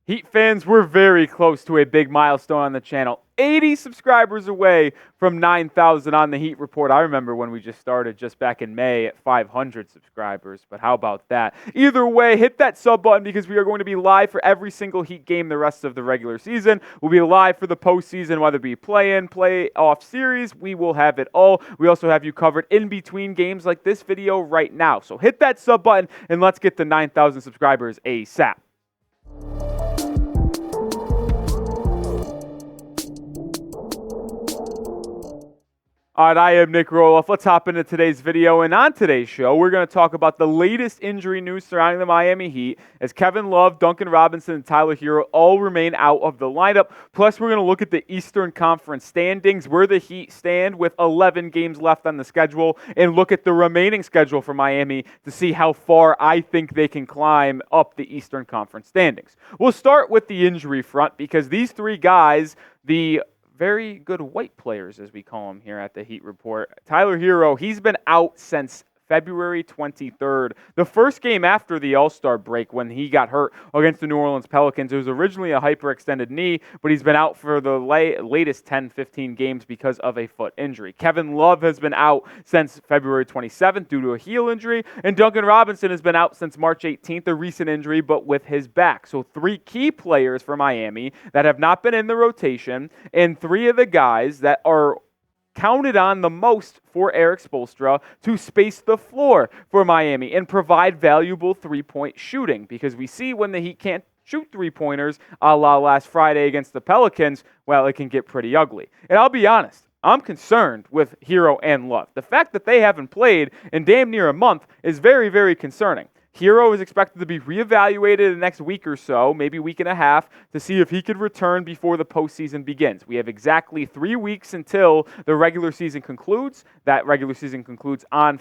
Heat fans, we're very close to a big milestone on the channel. 80 subscribers away from 9,000 on the Heat Report. I remember when we just started just back in May at 500 subscribers, but how about that? Either way, hit that sub button because we are going to be live for every single Heat game the rest of the regular season. We'll be live for the postseason, whether it be play-in, play-off series. We will have it all. We also have you covered in between games like this video right now. So hit that sub button and let's get to 9,000 subscribers ASAP. All right, I am Nic Rohloff. Let's hop into today's video. And on today's show, we're going to talk about the latest injury news surrounding the Miami Heat as Kevin Love, Duncan Robinson, and Tyler Herro all remain out of the lineup. Plus, we're going to look at the Eastern Conference standings, where the Heat stand with 11 games left on the schedule, and look at the remaining schedule for Miami to see how far I think they can climb up the Eastern Conference standings. We'll start with the injury front because these three guys, the very good white players, as we call them here at the Heat Report. Tyler Herro, he's been out since February 23rd, the first game after the All-Star break when he got hurt against the New Orleans Pelicans. It was originally a hyperextended knee, but he's been out for the latest 10-15 games because of a foot injury. Kevin Love has been out since February 27th due to a heel injury, and Duncan Robinson has been out since March 18th, a recent injury, but with his back. So three key players for Miami that have not been in the rotation, and three of the guys that are counted on the most for Erik Spoelstra to space the floor for Miami and provide valuable three-point shooting, because we see when the Heat can't shoot three-pointers a la last Friday against the Pelicans, well, it can get pretty ugly. And I'll be honest, I'm concerned with Herro and Love. The fact that they haven't played in damn near a month is very, very concerning. Herro is expected to be reevaluated in the next week or so, maybe week and a half, to see if he could return before the postseason begins. We have exactly 3 weeks until the regular season concludes. That regular season concludes on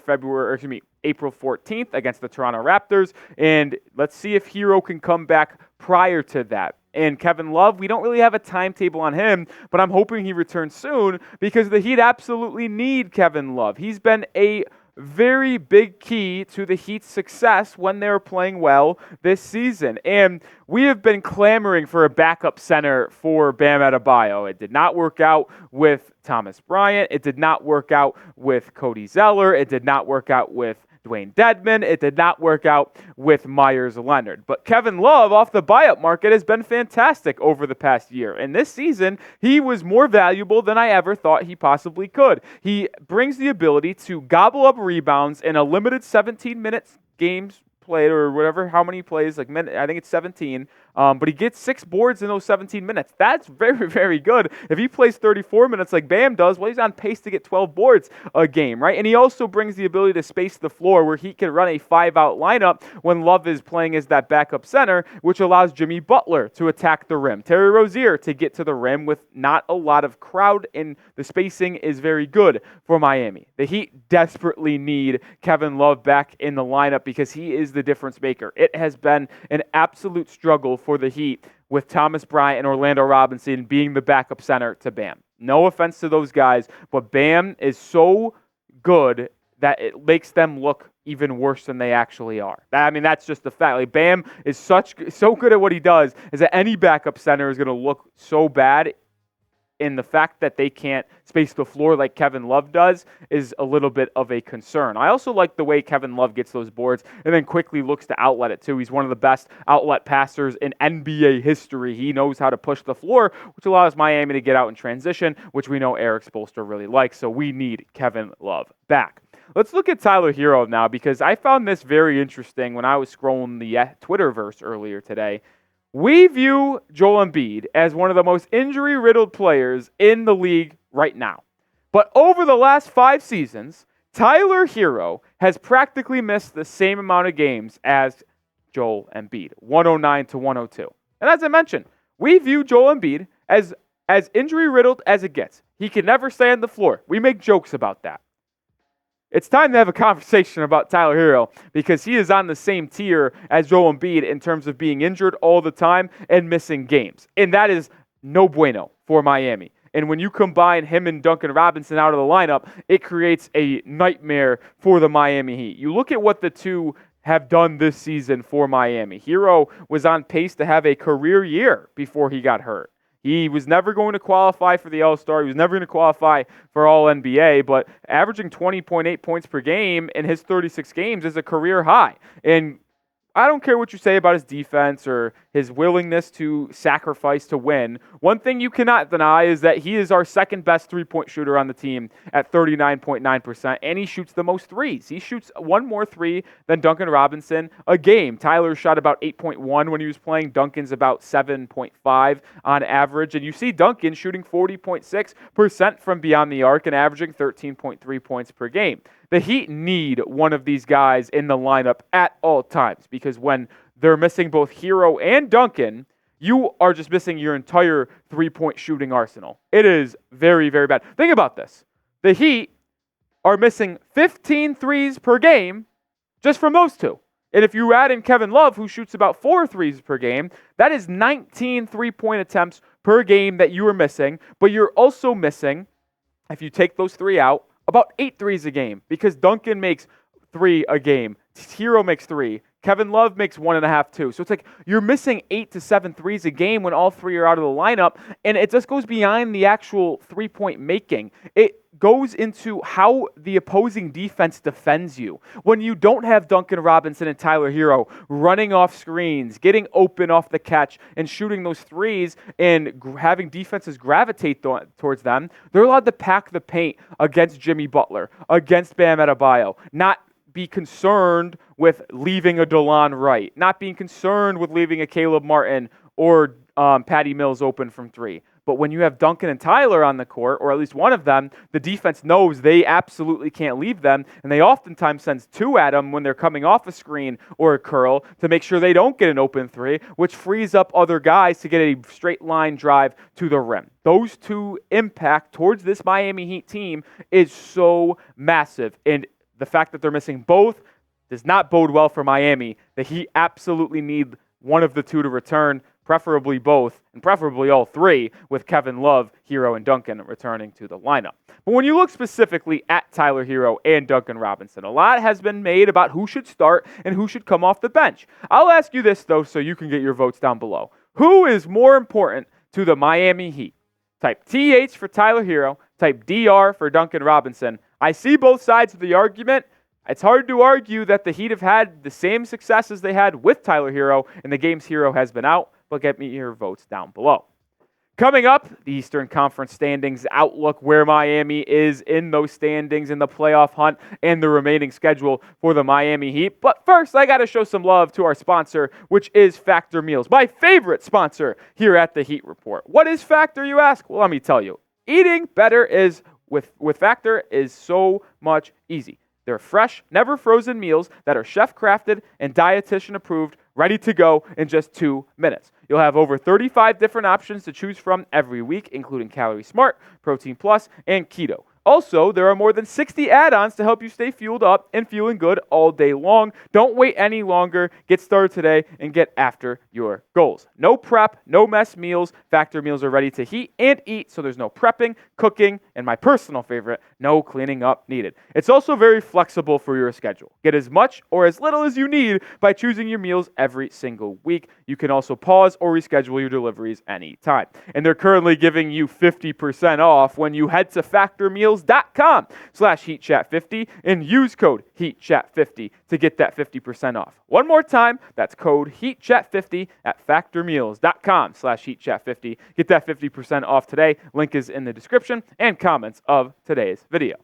April 14th against the Toronto Raptors, and let's see if Herro can come back prior to that. And Kevin Love, we don't really have a timetable on him, but I'm hoping he returns soon because the Heat absolutely need Kevin Love. He's been a very big key to the Heat's success when they're playing well this season. And we have been clamoring for a backup center for Bam Adebayo. It did not work out with Thomas Bryant. It did not work out with Cody Zeller. It did not work out with Dwayne Dedmon. It did not work out with Myers Leonard. But Kevin Love off the buyout market has been fantastic over the past year. And this season, he was more valuable than I ever thought he possibly could. He brings the ability to gobble up rebounds in a limited 17 minutes games played, or whatever, how many plays, I think it's 17, but he gets 6 boards in those 17 minutes. That's very, very good. If he plays 34 minutes like Bam does, well, he's on pace to get 12 boards a game, right? And he also brings the ability to space the floor where he can run a 5-out lineup when Love is playing as that backup center, which allows Jimmy Butler to attack the rim, Terry Rozier to get to the rim with not a lot of crowd, and the spacing is very good for Miami. The Heat desperately need Kevin Love back in the lineup because he is the difference maker. It has been an absolute struggle for the Heat with Thomas Bryant and Orlando Robinson being the backup center to Bam. No offense to those guys, but Bam is so good that it makes them look even worse than they actually are. That's just the fact. Like, Bam is so good at what he does, is that any backup center is going to look so bad. And the fact that they can't space the floor like Kevin Love does is a little bit of a concern. I also like the way Kevin Love gets those boards and then quickly looks to outlet it too. He's one of the best outlet passers in NBA history. He knows how to push the floor, which allows Miami to get out in transition, which we know Erik Spoelstra really likes. So we need Kevin Love back. Let's look at Tyler Herro now, because I found this very interesting when I was scrolling the Twitterverse earlier today. We view Joel Embiid as one of the most injury-riddled players in the league right now. But over the last 5 seasons, Tyler Herro has practically missed the same amount of games as Joel Embiid, 109 to 102. And as I mentioned, we view Joel Embiid as injury-riddled as it gets. He can never stay on the floor. We make jokes about that. It's time to have a conversation about Tyler Herro, because he is on the same tier as Joel Embiid in terms of being injured all the time and missing games. And that is no bueno for Miami. And when you combine him and Duncan Robinson out of the lineup, it creates a nightmare for the Miami Heat. You look at what the two have done this season for Miami. Herro was on pace to have a career year before he got hurt. He was never going to qualify for the All-Star. He was never going to qualify for All-NBA, but averaging 20.8 points per game in his 36 games is a career high. And I don't care what you say about his defense or his willingness to sacrifice to win. One thing you cannot deny is that he is our second best three-point shooter on the team at 39.9%, and he shoots the most threes. He shoots one more three than Duncan Robinson a game. Tyler shot about 8.1 when he was playing. Duncan's about 7.5 on average, and you see Duncan shooting 40.6% from beyond the arc and averaging 13.3 points per game. The Heat need one of these guys in the lineup at all times because when they're missing both Herro and Duncan, you are just missing your entire three-point shooting arsenal. It is very, very bad. Think about this. The Heat are missing 15 threes per game just from those two. And if you add in Kevin Love, who shoots about 4 threes per game, that is 19 three-point attempts per game that you are missing. But you're also missing, if you take those 3 out, about 8 threes a game because Duncan makes 3 a game. Herro makes 3. Kevin Love makes 1.5, 2. So it's like you're missing 8 to 7 threes a game when all 3 are out of the lineup, and it just goes beyond the actual three-point making. It goes into how the opposing defense defends you. When you don't have Duncan Robinson and Tyler Herro running off screens, getting open off the catch, and shooting those threes and having defenses gravitate towards them, they're allowed to pack the paint against Jimmy Butler, against Bam Adebayo, not be concerned with leaving a DeLon Wright, not being concerned with leaving a Caleb Martin or Patty Mills open from 3. But when you have Duncan and Tyler on the court, or at least one of them, the defense knows they absolutely can't leave them, and they oftentimes send 2 at them when they're coming off a screen or a curl to make sure they don't get an open 3, which frees up other guys to get a straight line drive to the rim. Those 2 impact towards this Miami Heat team is so massive, and the fact that they're missing both does not bode well for Miami. The Heat absolutely need one of the 2 to return, preferably both, and preferably all 3, with Kevin Love, Herro, and Duncan returning to the lineup. But when you look specifically at Tyler Herro and Duncan Robinson, a lot has been made about who should start and who should come off the bench. I'll ask you this, though, so you can get your votes down below. Who is more important to the Miami Heat? Type TH for Tyler Herro, type DR for Duncan Robinson. I see both sides of the argument. It's hard to argue that the Heat have had the same success as they had with Tyler Herro in the games Herro has been out, but get me your votes down below. Coming up, the Eastern Conference standings outlook, where Miami is in those standings in the playoff hunt and the remaining schedule for the Miami Heat. But first, I got to show some love to our sponsor, which is Factor Meals, my favorite sponsor here at the Heat Report. What is Factor, you ask? Well, let me tell you. Eating better is with Factor is so much easy. They're fresh, never frozen meals that are chef-crafted and dietitian approved, ready to go in just 2 minutes. You'll have over 35 different options to choose from every week, including Calorie Smart, Protein Plus, and Keto. Also, there are more than 60 add-ons to help you stay fueled up and feeling good all day long. Don't wait any longer. Get started today and get after your goals. No prep, no mess meals. Factor meals are ready to heat and eat, so there's no prepping, cooking, and my personal favorite, no cleaning up needed. It's also very flexible for your schedule. Get as much or as little as you need by choosing your meals every single week. You can also pause or reschedule your deliveries anytime. And they're currently giving you 50% off when you head to factormeals.com/HeatChat50 and use code HeatChat50 to get that 50% off. One more time, that's code HeatChat50 at factormeals.com/HeatChat50. Get that 50% off today. Link is in the description and comments of today's video.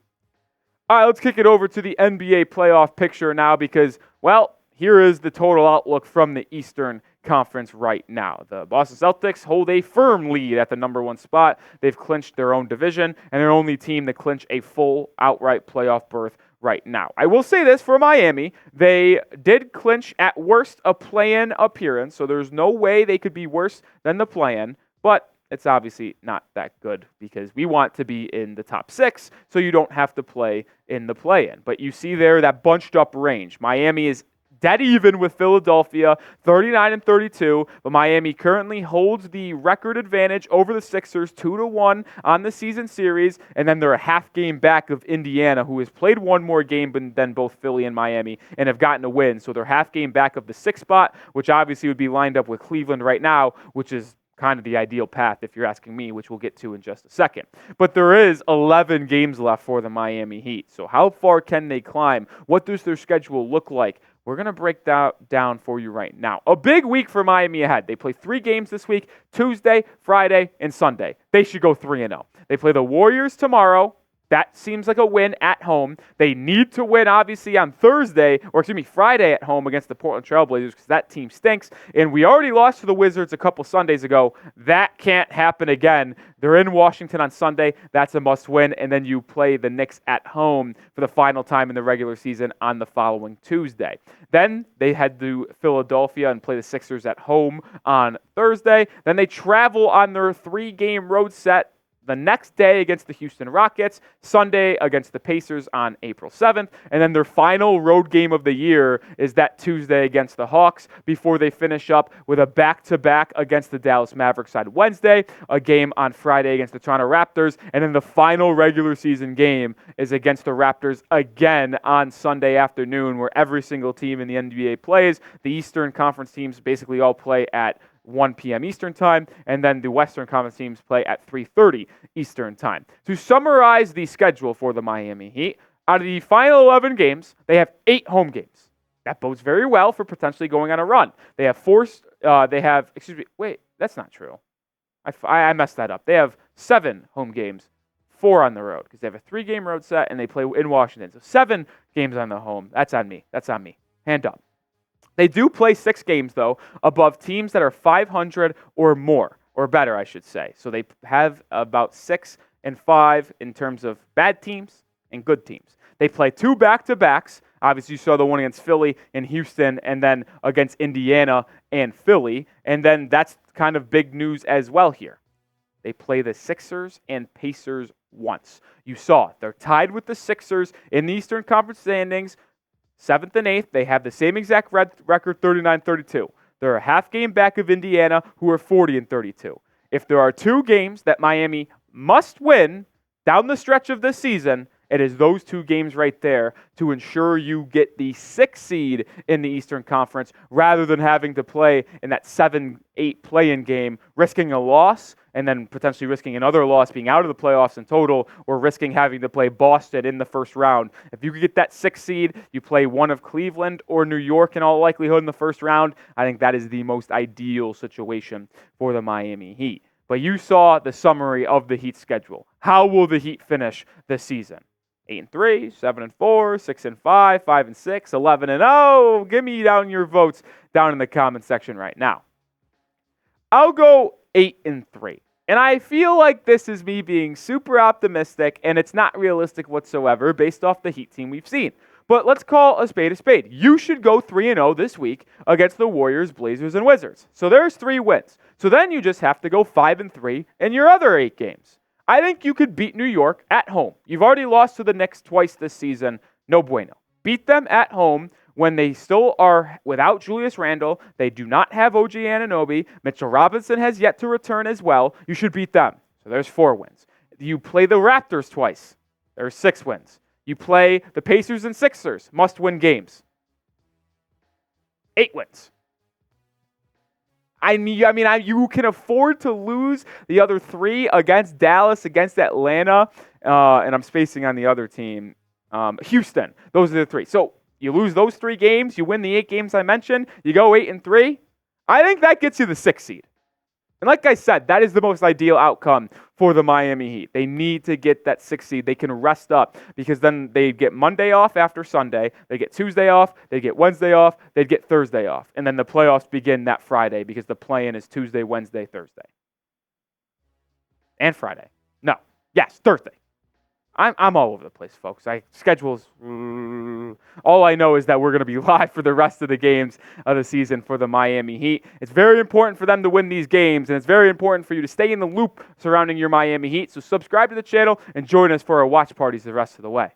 All right, let's kick it over to the NBA playoff picture now because, well, here is the total outlook from the Eastern Conference right now. The Boston Celtics hold a firm lead at the number 1 spot. They've clinched their own division, and they're only team to clinch a full outright playoff berth right now. I will say this for Miami. They did clinch at worst a play-in appearance, so there's no way they could be worse than the play-in, but it's obviously not that good because we want to be in the top 6 so you don't have to play in the play-in. But you see there that bunched up range. Miami is dead even with Philadelphia, 39-32, but Miami currently holds the record advantage over the Sixers 2-1 on the season series, and then they're a half game back of Indiana, who has played one more game than both Philly and Miami and have gotten a win. So they're half game back of the 6th spot, which obviously would be lined up with Cleveland right now, which is kind of the ideal path if you're asking me, which we'll get to in just a second. But there is 11 games left for the Miami Heat. So how far can they climb? What does their schedule look like? We're going to break that down for you right now. A big week for Miami ahead. They play 3 games this week, Tuesday, Friday, and Sunday. They should go 3-0. They play the Warriors tomorrow. That seems like a win at home. They need to win, obviously, on Friday at home against the Portland Trail Blazers because that team stinks. And we already lost to the Wizards a couple Sundays ago. That can't happen again. They're in Washington on Sunday. That's a must-win. And then you play the Knicks at home for the final time in the regular season on the following Tuesday. Then they head to Philadelphia and play the Sixers at home on Thursday. Then they travel on their 3-game road set the next day against the Houston Rockets, Sunday against the Pacers on April 7th, and then their final road game of the year is that Tuesday against the Hawks before they finish up with a back-to-back against the Dallas Mavericks on Wednesday, a game on Friday against the Toronto Raptors, and then the final regular season game is against the Raptors again on Sunday afternoon, where every single team in the NBA plays. The Eastern Conference teams basically all play at 1 p.m. Eastern Time, and then the Western Conference teams play at 3:30 Eastern Time. To summarize the schedule for the Miami Heat, out of the final 11 games, they have 8 home games. That bodes very well for potentially going on a run. They have that's not true. I messed that up. They have 7 home games, 4 on the road, because they have a 3-game road set, and they play in Washington. So 7 games on the home. That's on me. Hand up. They do play 6 games, though, above teams that are 500 or more, or better, I should say. So they have about 6 and 5 in terms of bad teams and good teams. They play 2 back-to-backs. Obviously, you saw the one against Philly and Houston, and then against Indiana and Philly. And then that's kind of big news as well here. They play the Sixers and Pacers once. You saw it. They're tied with the Sixers in the Eastern Conference standings. 7th and 8th, they have the same exact record, 39-32. They're a half game back of Indiana, who are 40-32. If there are 2 games that Miami must win down the stretch of this season, it is those 2 games right there to ensure you get the 6th seed in the Eastern Conference rather than having to play in that 7-8 play-in game, risking a loss and then potentially risking another loss, being out of the playoffs in total, or risking having to play Boston in the first round. If you could get that 6th seed, you play one of Cleveland or New York in all likelihood in the first round. I think that is the most ideal situation for the Miami Heat. But you saw the summary of the Heat schedule. How will the Heat finish this season? 8-3, 7-4, 6-5, 5-6, 11-0. Give me down your votes down in the comment section right now. I'll go 8-3. And I feel like this is me being super optimistic, and it's not realistic whatsoever based off the Heat team we've seen. But let's call a spade a spade. You should go 3-0 this week against the Warriors, Blazers, and Wizards. So there's 3 wins. So then you just have to go 5-3 in your other 8 games. I think you could beat New York at home. You've already lost to the Knicks twice this season. No bueno. Beat them at home when they still are without Julius Randle. They do not have OG Anunoby. Mitchell Robinson has yet to return as well. You should beat them. So there's 4 wins. You play the Raptors twice. There's 6 wins. You play the Pacers and Sixers. Must-win games. 8 wins. You can afford to lose the other 3 against Dallas, against Atlanta, and I'm spacing on the other team, Houston. Those are the 3. So you lose those 3 games, you win the 8 games I mentioned, you go 8-3. I think that gets you the 6th seed. And like I said, that is the most ideal outcome for the Miami Heat. They need to get that 6th seed. They can rest up because then they get Monday off after Sunday. They get Tuesday off. They get Wednesday off. They'd get Thursday off. And then the playoffs begin that Friday because the play-in is Tuesday, Wednesday, Thursday. And Friday. No. Yes, Thursday. I'm all over the place, folks. Schedules. All I know is that we're going to be live for the rest of the games of the season for the Miami Heat. It's very important for them to win these games, and it's very important for you to stay in the loop surrounding your Miami Heat. So subscribe to the channel and join us for our watch parties the rest of the way.